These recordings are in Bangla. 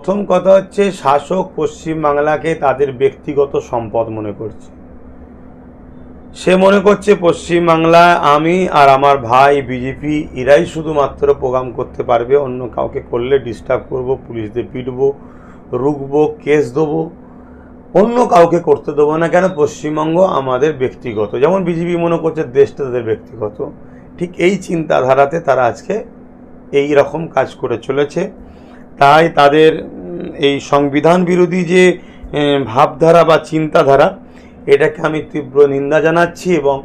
প্রথম কথা হচ্ছে শাসক পশ্চিমবাংলাকে তাদের ব্যক্তিগত সম্পদ মনে করছে। সে মনে করছে পশ্চিমবাংলায় আমি আর আমার ভাই বিজেপি এরাই শুধুমাত্র প্রোগ্রাম করতে পারবে, অন্য কাউকে করলে ডিস্টার্ব করব, পুলিশদের পিটবো, রুখবো, কেস দেবো, অন্য কাউকে করতে দেবো না। কেন? পশ্চিমবঙ্গ আমাদের ব্যক্তিগত। যেমন বিজেপি মনে করছে দেশটা তাদের ব্যক্তিগত, ঠিক এই চিন্তাধারাতে তারা আজকে এই রকম কাজ করে চলেছে। তাই তাদের এই সংবিধান বিরোধী যে ভাবধারা বা চিন্তাধারা, এটাকে আমি তীব্র নিন্দা জানাচ্ছি এবং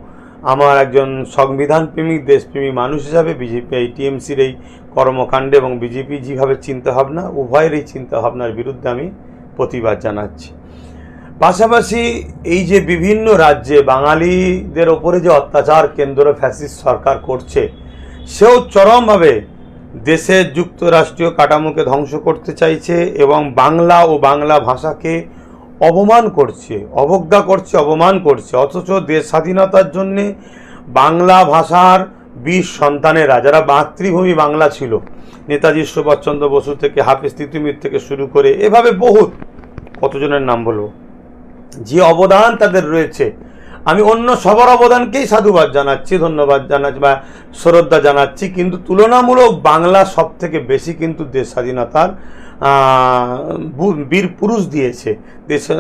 আমার একজন সংবিধান প্রেমিক দেশপ্রেমী মানুষ হিসাবে বিজেপি এই টিএমসির এই কর্মকাণ্ডে এবং বিজেপি যেভাবে চিন্তাভাবনা, উভয়ের এই চিন্তাভাবনার বিরুদ্ধে আমি প্রতিবাদ জানাচ্ছি। পাশাপাশি এই যে বিভিন্ন রাজ্যে বাঙালিদের ওপরে যে অত্যাচার কেন্দ্র ফ্যাসিস্ট সরকার করছে, সেও চরমভাবে দেশের যুক্তরাষ্ট্রীয় কাঠামোকে ধ্বংস করতে চাইছে এবং বাংলা ও বাংলা ভাষাকে অপমান করছে, অবজ্ঞা করছে, অপমান করছে। অথচ দেশ স্বাধীনতার জন্যে বাংলা ভাষার 20 সন্তানেরা, যারা মাতৃভূমি বাংলা ছিল, নেতাজি সুভাষচন্দ্র বসু থেকে হাফিজ তিতুমির থেকে শুরু করে এভাবে বহুত, কতজনের নাম বলবো, যে অবদান তাদের রয়েছে, আমি অন্য সবার অবদানকেই সাধুবাদ জানাচ্ছি, ধন্যবাদ জানাচ্ছি বা শ্রদ্ধা জানাচ্ছি। কিন্তু তুলনামূলক বাংলা সব থেকে বেশি কিন্তু দেশ স্বাধীনতার বীর পুরুষ দিয়েছে, দেশের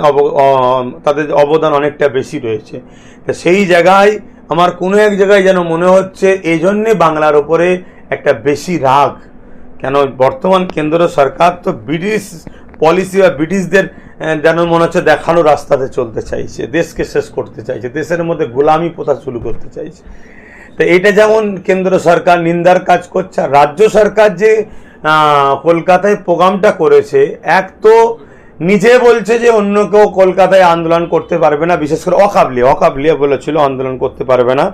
তাদের অবদান অনেকটা বেশি রয়েছে। তা সেই জায়গায় আমার কোনো এক জায়গায় যেন মনে হচ্ছে এই জন্যে বাংলার ওপরে একটা বেশি রাগ। কেন? বর্তমান কেন্দ্র সরকার তো ব্রিটিশ পলিসি বা ব্রিটিশদের যেন মনে হচ্ছে দেখানো রাস্তাতে চলতে চাইছে, দেশকে শেষ করতে চাইছে, দেশের মধ্যে গোলামি প্রথা শুরু করতে চাইছে। তো এটা যেমন কেন্দ্র সরকার নিন্দার কাজ করছে, আর রাজ্য সরকার যে কলকাতায় প্রোগ্রামটা করেছে, এক তো নিজে বলছে যে অন্য কেউ কলকাতায় আন্দোলন করতে পারবে না, বিশেষ করে ওয়াকাবলিয়া বলেছিল আন্দোলন করতে পারবে না।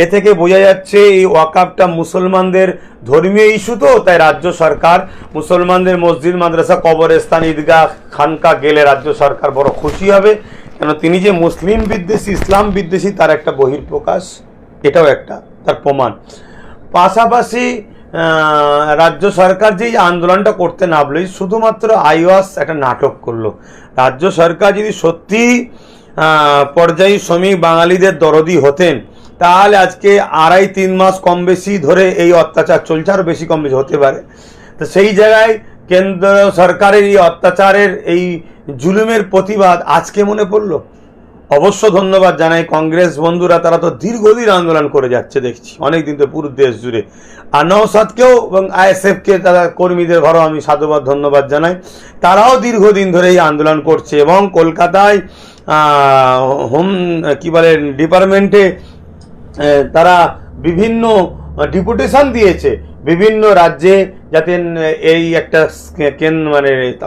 এ থেকে বোঝা যাচ্ছে এই ওয়াকাবটা মুসলমানদের ধর্মীয় ইস্যু, তো তাই রাজ্য সরকার মুসলমানদের মসজিদ, মাদ্রাসা, কবরস্থান, ঈদগাহ, খানকা গেলে রাজ্য সরকার বড় খুশি হবে। কেন? তিনি যে মুসলিম বিদ্বেষী, ইসলাম বিদ্বেষী, তার একটা বহিঃপ্রকাশ, এটাও একটা তার প্রমাণ। পাশাপাশি রাজ্য সরকার যে আন্দোলনটা করতে নামলো, শুধুমাত্র আইওয়াস একটা নাটক করলো। রাজ্য সরকার যদি সত্যি পর্যায়ী শ্রমিক বাঙালিদের দরদি হতেন, তাহলে আজকে 2.5-3 মাস কম বেশি ধরে এই অত্যাচার চলছে, আরও বেশি কম বেশি হতে পারে। তো সেই জায়গায় কেন্দ্র সরকারের এই অত্যাচারের, এই জুলুমের প্রতিবাদ আজকে মনে পড়লো। অবশ্য ধন্যবাদ জানাই কংগ্রেস বন্ধুরা, তারা তো দীর্ঘদিন আন্দোলন করে যাচ্ছে দেখছি, অনেকদিন তো পুরো দেশ জুড়ে। আর নওশাদকেও এবং আইএসএফকে, তারা কর্মীদের ঘরেও আমি সাধুবাদ ধন্যবাদ জানাই, তারাও দীর্ঘদিন ধরে এই আন্দোলন করছে এবং কলকাতায় হোম ডিপার্টমেন্টে তারা বিভিন্ন ডেপুটেশন দিয়েছে বিভিন্ন রাজ্যে, যাতে এই একটা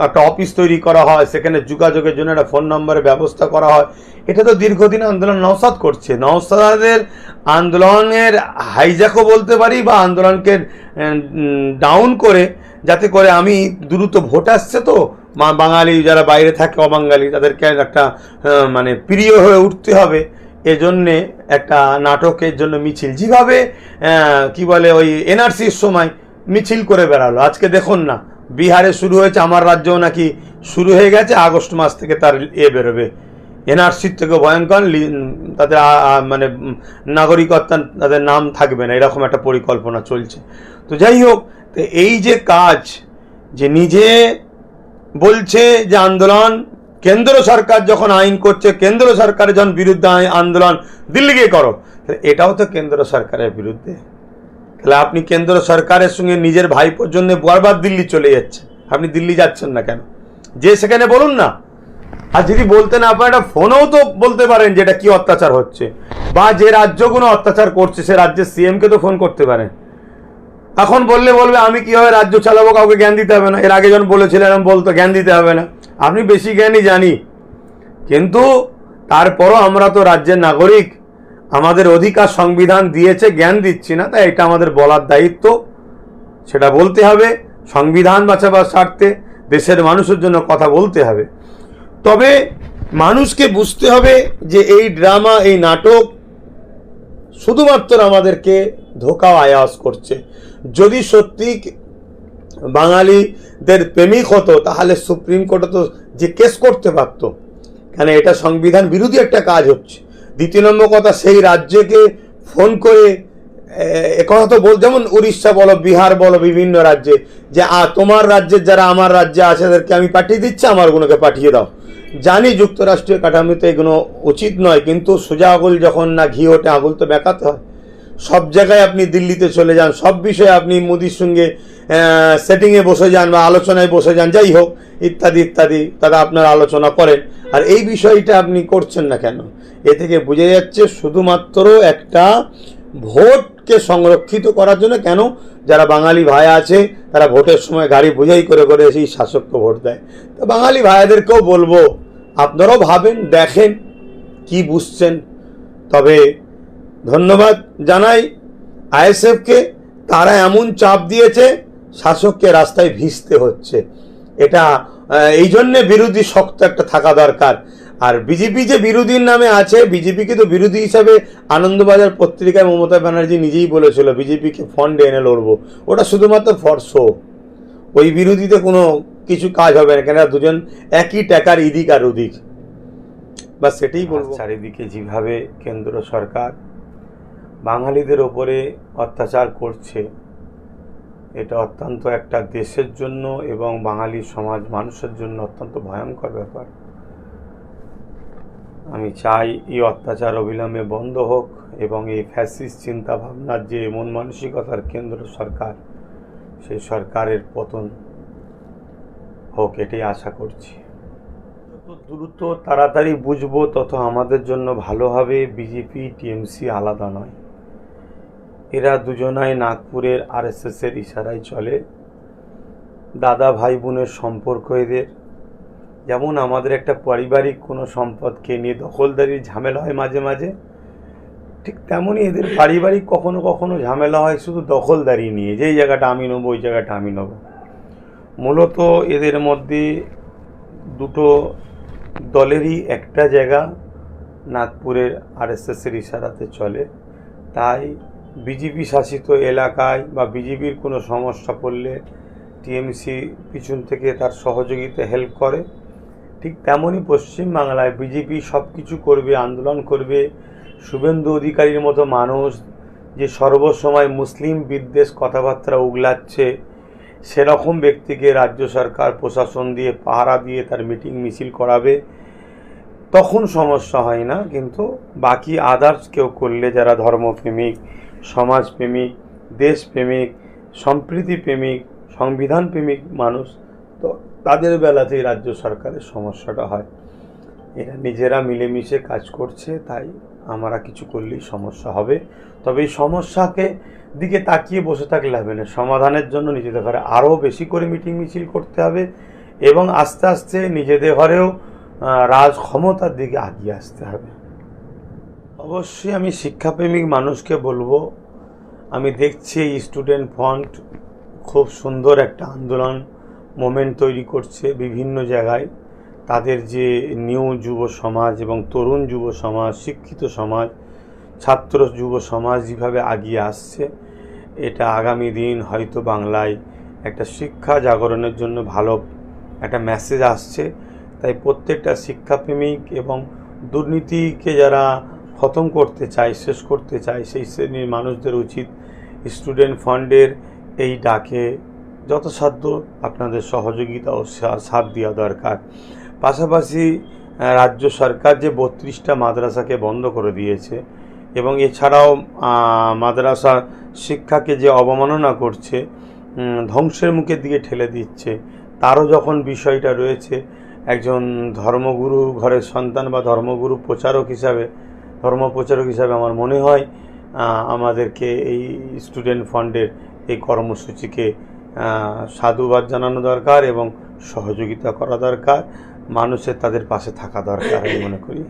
একটা অফিস তৈরি করা হয়, সেখানে যোগাযোগের জন্য একটা ফোন নম্বরের ব্যবস্থা করা হয়। এটা তো দীর্ঘদিন আন্দোলন নওশাদ করছে। নওশাদের আন্দোলনের হাইজ্যাকও বলতে পারি, বা আন্দোলনকে ডাউন করে, যাতে করে আমি দ্রুত ভোট আসছে, তো বাঙালি যারা বাইরে থাকে, অবাঙালি, তাদেরকে একটা প্রিয় হয়ে উঠতে হবে, এজন্যে একটা নাটকের জন্য মিছিল, যেভাবে ওই এনআরসির সময় মিছিল করে বেড়ালো। আজকে দেখুন না, বিহারে শুরু হয়েছে, আমার রাজ্যেও নাকি শুরু হয়ে গেছে, আগস্ট মাস থেকে তার বেরোবে। এনআরসির থেকে ভয়ঙ্কর, তাদের নাগরিকত্ব, তাদের নাম থাকবে না, এরকম একটা পরিকল্পনা চলছে। তো যাই হোক, তো এই যে কাজ, যে নিজে বলছে যে আন্দোলন, কেন্দ্র সরকার যখন আইন করছে, কেন্দ্র সরকারের যখন বিরুদ্ধে আন্দোলন দিল্লি গিয়ে করো, এটাও তো কেন্দ্র সরকারের বিরুদ্ধে। তাহলে আপনি কেন্দ্র সরকারের সঙ্গে নিজের ভাইপোর জন্য বারবার দিল্লি চলে যাচ্ছে, আপনি দিল্লি যাচ্ছেন না কেন? যে সেখানে বলুন না। আর যদি বলতে না পারেন, একটা ফোনেও তো বলতে পারেন যে এটা কি অত্যাচার হচ্ছে, বা যে রাজ্যগুলো অত্যাচার করছে সে রাজ্যের সিএমকে তো ফোন করতে পারেন। এখন বললে বলবে আমি কীভাবে রাজ্য চালাবো, কাউকে জ্ঞান দিতে হবে না। এর আগে যখন বলেছিলেন বলতো জ্ঞান দিতে হবে না। আপনি বেশি জ্ঞানই জানি, কিন্তু তারপরও আমরা তো রাজ্যের নাগরিক, আমাদের অধিকার সংবিধান দিয়েছে, জ্ঞান দিচ্ছি না, তাই এটা আমাদের বলার দায়িত্ব, সেটা বলতে হবে। সংবিধান বাঁচাবার স্বার্থে দেশের মানুষের জন্য কথা বলতে হবে। তবে মানুষকে বুঝতে হবে যে এই ড্রামা, এই নাটক শুধুমাত্র আমাদেরকে ধোঁকা আয়াস করছে। যদি সত্যি বাঙালি বাঙালিদের প্রেমিক হতো তাহলে সুপ্রিম কোর্টে তো যে কেস করতে পারতো, কেন এটা সংবিধান বিরোধী একটা কাজ হচ্ছে। দ্বিতীয় নম্বর কথা, সেই রাজ্যকে ফোন করে একথা তো যেমন উড়িষ্যা বলো, বিহার বলো, বিভিন্ন রাজ্যে যে তোমার রাজ্যের যারা আমার রাজ্যে আছে তাদেরকে আমি পাঠিয়ে দিচ্ছি, আমারগুলোকে পাঠিয়ে দাও। জানি যুক্তরাষ্ট্রীয় কাঠামোতে এগুলো উচিত নয়, কিন্তু সোজা আঙুল যখন না ঘি ওঠে আঙুল তো বেঁকাতে হয়। সব জায়গায় আপনি দিল্লিতে চলে যান, সব বিষয়ে আপনি মোদির সঙ্গে সেটিংয়ে বসে যান বা আলোচনায় বসে যান, যাই হোক ইত্যাদি ইত্যাদি, তারা আপনার আলোচনা করেন। আর এই বিষয়টা আপনি করছেন না কেন? এ থেকে বোঝা যাচ্ছে শুধুমাত্র একটা ভোটকে সংরক্ষিত করার জন্য। কেন? যারা বাঙালি ভাই আছে তারা ভোটের সময় গাড়ি বোঝাই করে করে সেই শাসককে ভোট দেয়। তো বাঙালি ভাইদেরকেও বলবো, আপনারাও ভাবেন, দেখেন কি বুঝছেন। তবে ধন্যবাদ জানাই আইএসএফকে, তারা এমন চাপ দিয়েছে শাসককে রাস্তায় ভিজতে হচ্ছে। এটা এই জন্যে বিরোধী শক্ত একটা থাকা দরকার। আর বিজেপি যে বিরোধীর নামে আছে, বিজেপিকে তো বিরোধী হিসাবে আনন্দবাজার পত্রিকায় মমতা ব্যানার্জি নিজেই বলেছিল বিজেপিকে ফন্ডে এনে লড়বো। ওটা শুধুমাত্র ফর শো, ওই বিরোধীতে কোনো কিছু কাজ হবে না, কেন দুজন একই টাকার ইদিক আর ওদিক, বা সেটাই বলবো। চারিদিকে যেভাবে কেন্দ্র সরকার বাঙালিদের ওপরে অত্যাচার করছে, এটা অত্যন্ত একটা দেশের জন্য এবং বাঙালি সমাজ মানুষের জন্য অত্যন্ত ভয়ঙ্কর ব্যাপার। আমি চাই এই অত্যাচার অবিলম্বে বন্ধ হোক এবং এই ফ্যাসিস্ট চিন্তা ভাবনার যে মন মানসিকতার কেন্দ্র সরকার, সেই সরকারের পতন হোক, এটাই আশা করছি। যত দ্রুত তাড়াতাড়ি বুঝবো তত আমাদের জন্য ভালো হবে। বিজেপি টিএমসি আলাদা নয়, এরা দুজনাই নাগপুরের আরএসএসের ইশারায় চলে। দাদা ভাই বোনের সম্পর্ক এদের, যেমন আমাদের একটা পারিবারিক কোনো সম্পদকে নিয়ে দখলদারির ঝামেলা হয় মাঝে মাঝে, ঠিক তেমনই এদের পারিবারিক কখনো কখনো ঝামেলা হয় শুধু দখলদারি নিয়ে, যেই জায়গাটা আমি নেবো ওই জায়গাটা আমি নেবো। মূলত এদের মধ্যে দুটো দলেরই একটা জায়গা নাগপুরের আরএসএসের ইশারাতে চলে। তাই বিজেপি শাসিত এলাকায় বা বিজেপির কোনো সমস্যা পড়লে টিএমসি পিছন থেকে তার সহযোগিতা হেল্প করে। ঠিক তেমনই পশ্চিমবাংলায় বিজেপি সব কিছু করবে, আন্দোলন করবে। শুভেন্দু অধিকারীর মতো মানুষ যে সর্বসময় মুসলিম বিদ্বেষ কথাবার্তা উগলাচ্ছে, সেরকম ব্যক্তিকে রাজ্য সরকার প্রশাসন দিয়ে পাহারা দিয়ে তার মিটিং মিছিল করাবে, তখন সমস্যা হয় না। কিন্তু বাকি আদার্স কেউ করলে, যারা ধর্মপ্রেমিক, সমাজপ্রেমিক, দেশপ্রেমিক, সম্প্রীতি প্রেমিক, সংবিধান প্রেমিক মানুষ, তো তাদের বেলাতেই রাজ্য সরকারের সমস্যাটা হয়। এরা নিজেরা মিলেমিশে কাজ করছে, তাই আমরা কিছু করলেই সমস্যা হবে। তবে এই সমস্যাকে দিকে তাকিয়ে বসে থাকলে হবে না, সমাধানের জন্য নিজেদের ঘরে আরও বেশি করে মিটিং মিছিল করতে হবে এবং আস্তে আস্তে নিজেদের ঘরেও রাজ ক্ষমতার দিকে এগিয়ে আসতে হবে। অবশ্যই আমি শিক্ষাপ্রেমিক মানুষকে বলবো, আমি দেখছি এই স্টুডেন্ট ফ্রন্ট খুব সুন্দর একটা আন্দোলন মোমেন্ট তৈরি করছে বিভিন্ন জায়গায়। তাদের যে নিউ যুব সমাজ এবং তরুণ যুব সমাজ, শিক্ষিত সমাজ, ছাত্র যুব সমাজ যেভাবে এগিয়ে আসছে, এটা আগামী দিন হয়তো বাংলায় একটা শিক্ষা জাগরণের জন্য ভালো একটা মেসেজ আসছে। তাই প্রত্যেকটা শিক্ষাপ্রেমিক এবং দুর্নীতিকে যারা খতম করতে চায়, শেষ করতে চায়, সেই শ্রেণীর মানুষদের উচিত স্টুডেন্ট ফান্ডের এই ডাকে যথাসাধ্য আপনাদের সহযোগিতা ও সাথ দেওয়া দরকার। পাশাপাশি রাজ্য সরকার যে 32টা মাদ্রাসাকে বন্ধ করে দিয়েছে এবং এছাড়াও মাদ্রাসা শিক্ষাকে যে অবমাননা করছে, ধ্বংসের মুখের দিকে ঠেলে দিচ্ছে, তারও যখন বিষয়টা রয়েছে, একজন ধর্মগুরু ঘরের সন্তান বা ধর্মগুরু প্রচারক হিসাবে, ধর্ম প্রচারক হিসাবে আমার মনে হয় আমাদেরকে এই স্টুডেন্ট ফান্ডের এই কর্মসূচিকে সাধুবাদ জানানো দরকার এবং সহযোগিতা করা দরকার। মানুষের তাদের পাশে থাকা দরকার আমি মনে করি।